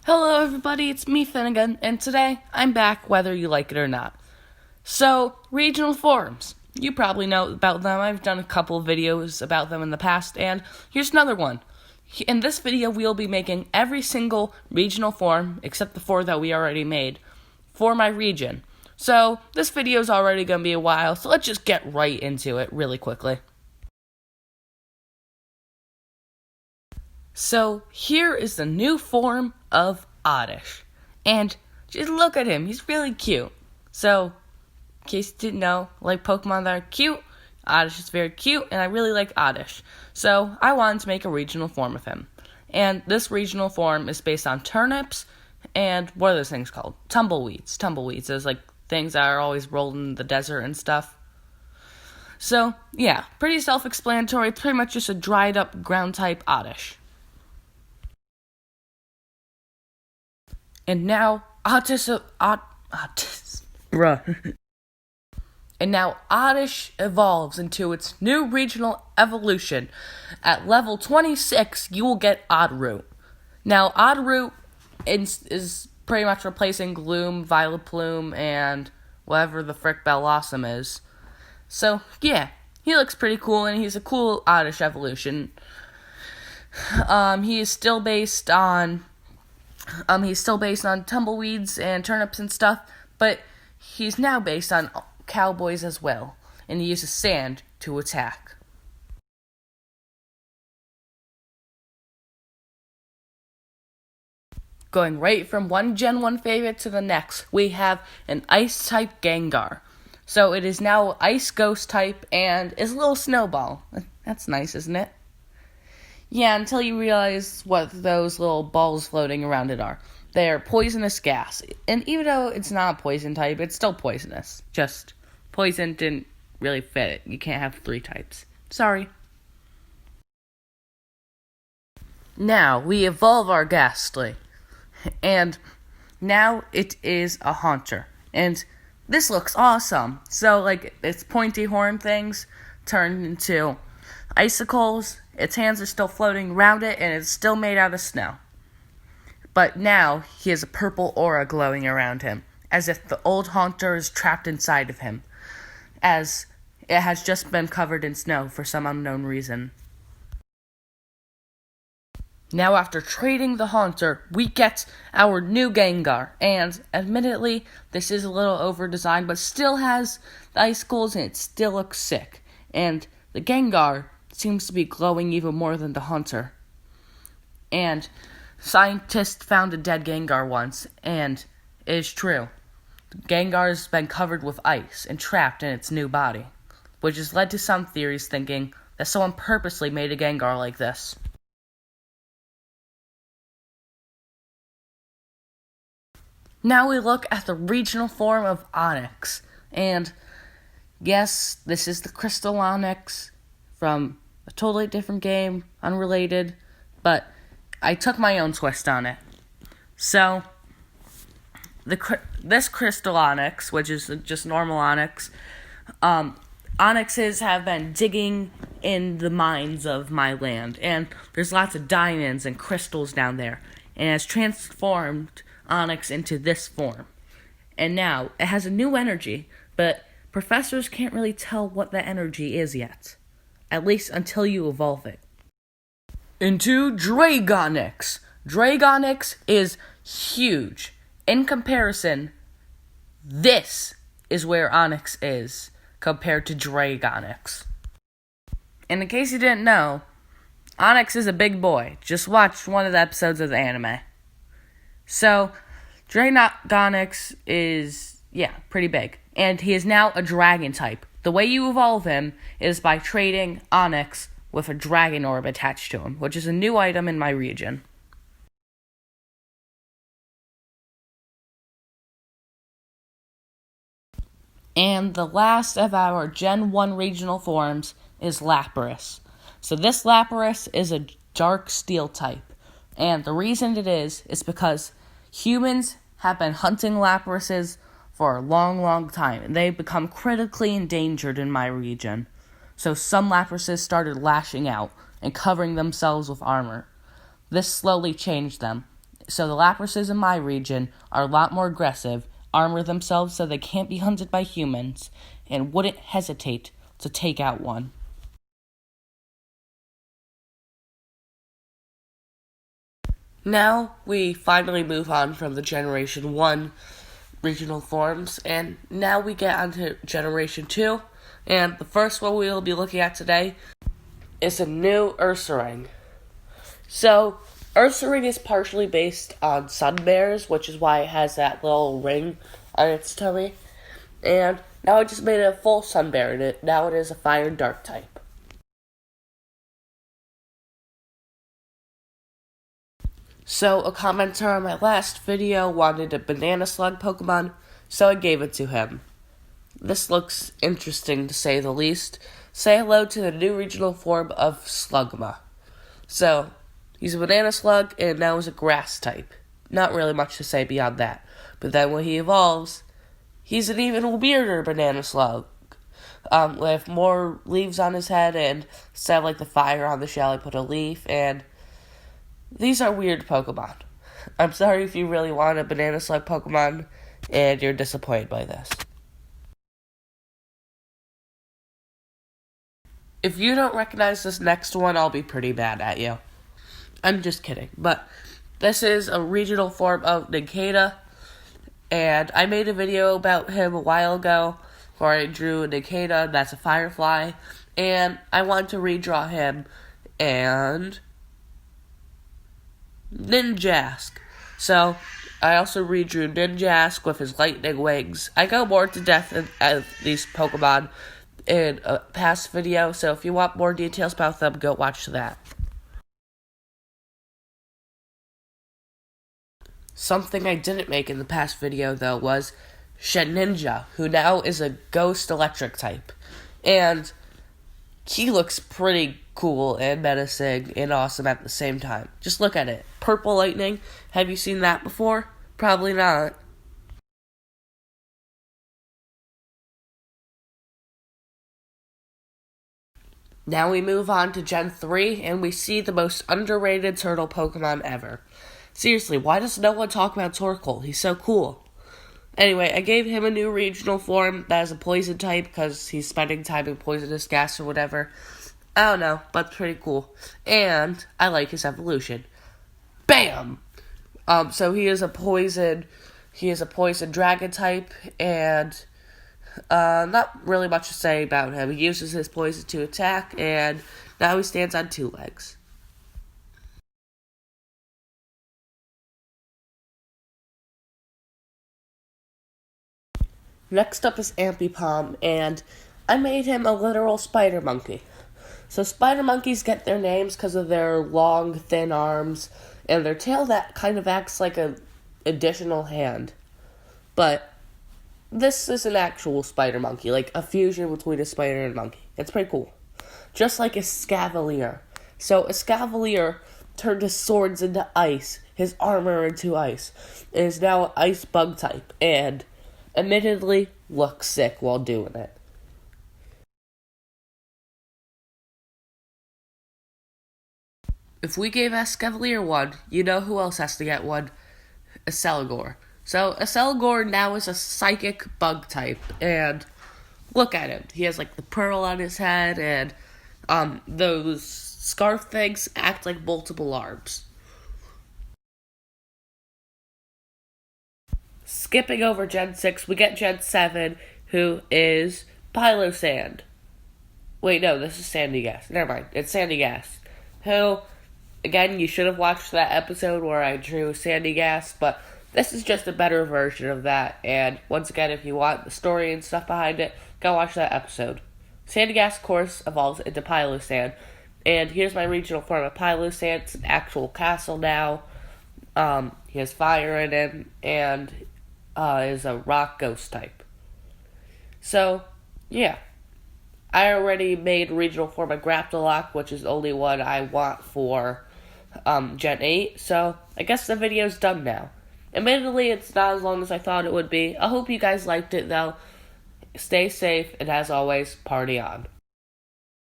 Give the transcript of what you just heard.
Hello everybody, it's me Finnegan, and today I'm back whether you like it or not. So, regional forums. You probably know about them. I've done a couple of videos about them in the past, and here's another one. In this video, we'll be making every single regional forum, except the 4 that we already made, for my region. So, this video is already going to be a while, so let's just get right into it really quickly. So, here is the new form of Oddish. And just look at him, he's really cute. So, in case you didn't know, like Pokemon that are cute, Oddish is very cute, and I really like Oddish. So, I wanted to make a regional form of him. And this regional form is based on turnips, and what are those things called? Tumbleweeds. Tumbleweeds, those like things that are always rolled in the desert and stuff. So, yeah, pretty self-explanatory. It's pretty much just a dried up ground-type Oddish. And now, Oddish evolves into its new regional evolution. At level 26, you will get Oddroot. Now, Oddroot is pretty much replacing Gloom, Vileplume, and whatever the frick Bellossom is. So, yeah, he looks pretty cool, and he's a cool Oddish evolution. He is still based on tumbleweeds and turnips and stuff, but he's now based on cowboys as well, and he uses sand to attack. Going right from one Gen 1 favorite to the next, we have an Ice-type Gengar. So it is now Ice Ghost type and is a little snowball. That's nice, isn't it? Yeah, until you realize what those little balls floating around it are. They're poisonous gas. And even though it's not a poison type, it's still poisonous. Just, poison didn't really fit it. You can't have 3 types. Sorry. Now, we evolve our Ghastly. And now it is a Haunter. And this looks awesome. So, like, its pointy horn things turned into icicles. Its hands are still floating around it, and it's still made out of snow. But now, he has a purple aura glowing around him, as if the old Haunter is trapped inside of him, as it has just been covered in snow for some unknown reason. Now, after trading the Haunter, we get our new Gengar, and admittedly, this is a little over-designed, but still has the icicles, and it still looks sick. And the Gengar seems to be glowing even more than the Haunter. And scientists found a dead Gengar once, and it is true. Gengar's been covered with ice and trapped in its new body, which has led to some theories thinking that someone purposely made a Gengar like this. Now we look at the regional form of Onix, and yes, this is the Crystal Onix from a totally different game, unrelated, but I took my own twist on it. So, this Crystal Onix, which is just normal Onix, Onixes have been digging in the mines of my land, and there's lots of diamonds and crystals down there, and has transformed Onix into this form. And now, it has a new energy, but professors can't really tell what that energy is yet. At least until you evolve it. Into Dragonix. Dragonix is huge. In comparison, this is where Onix is compared to Dragonix. And in case you didn't know, Onix is a big boy. Just watch one of the episodes of the anime. So, Dragonix is, pretty big. And he is now a dragon type. The way you evolve him is by trading Onix with a dragon orb attached to him, which is a new item in my region. And the last of our Gen 1 regional forms is Lapras. So this Lapras is a dark steel type. And the reason it is because humans have been hunting Laprases for a long, long time, and they've become critically endangered in my region. So some Laprases started lashing out and covering themselves with armor. This slowly changed them, So the Laprases in my region are a lot more aggressive, armor themselves so they can't be hunted by humans, and wouldn't hesitate to take out one. Now we finally move on from the Generation 1 regional forms, and now we get onto Generation 2, and the first one we will be looking at today is a new Ursaring. So, Ursaring is partially based on sun bears, which is why it has that little ring on its tummy, and now I just made it a full sun bear, and now it is a fire and dark type. So, a commenter on my last video wanted a banana slug Pokemon, so I gave it to him. This looks interesting to say the least. Say hello to the new regional form of Slugma. So, he's a banana slug, and now he's a grass type. Not really much to say beyond that. But then when he evolves, he's an even weirder banana slug. With more leaves on his head, and instead of like the fire on the shell, I put a leaf, and these are weird Pokemon. I'm sorry if you really want a banana slug Pokemon and you're disappointed by this. If you don't recognize this next one, I'll be pretty mad at you. I'm just kidding. But this is a regional form of Nincada, and I made a video about him a while ago where I drew a Nincada, that's a firefly, and I wanted to redraw him and Ninjask. So, I also redrew Ninjask with his lightning wings. I go more to depth of these Pokemon in a past video, so if you want more details about them, go watch that. Something I didn't make in the past video, though, was Shedinja, who now is a ghost electric type. And he looks pretty cool and menacing and awesome at the same time. Just look at it. Purple lightning. Have you seen that before? Probably not. Now we move on to Gen 3, and we see the most underrated turtle Pokemon ever. Seriously, why does no one talk about Torkoal? He's so cool. Anyway, I gave him a new regional form that is a poison type because he's spending time in poisonous gas or whatever. I don't know, but pretty cool. And I like his evolution. Bam! So he is a poison dragon type, and not really much to say about him. He uses his poison to attack, and now he stands on 2 legs. Next up is Ambipom, and I made him a literal spider monkey. So spider monkeys get their names because of their long, thin arms, and their tail that kind of acts like an additional hand. But this is an actual spider monkey, like a fusion between a spider and a monkey. It's pretty cool. Just like a Scavalier. So a Scavalier turned his swords into ice, his armor into ice, and is now an ice bug type, and admittedly looks sick while doing it. If we gave Escavalier one, you know who else has to get one? A Celigor. So, a Celigor now is a psychic bug type, and look at him. He has, like, the pearl on his head, and, those scarf things act like multiple arms. Skipping over Gen 6, we get Gen 7, who is Pilosand. Wait, no, this is Sandygast. Never mind, it's Sandygast. Who, again, you should have watched that episode where I drew Sandygast, but this is just a better version of that, and once again, if you want the story and stuff behind it, go watch that episode. Sandygast, of course, evolves into Pilosand, and here's my regional form of Pilosand. It's an actual castle now. He has fire in him, and is a rock ghost type. So, yeah. I already made regional form of Graptolock, which is the only one I want for Gen 8, so I guess the video's done now. Admittedly, it's not as long as I thought it would be. I hope you guys liked it, though. Stay safe, and as always, party on.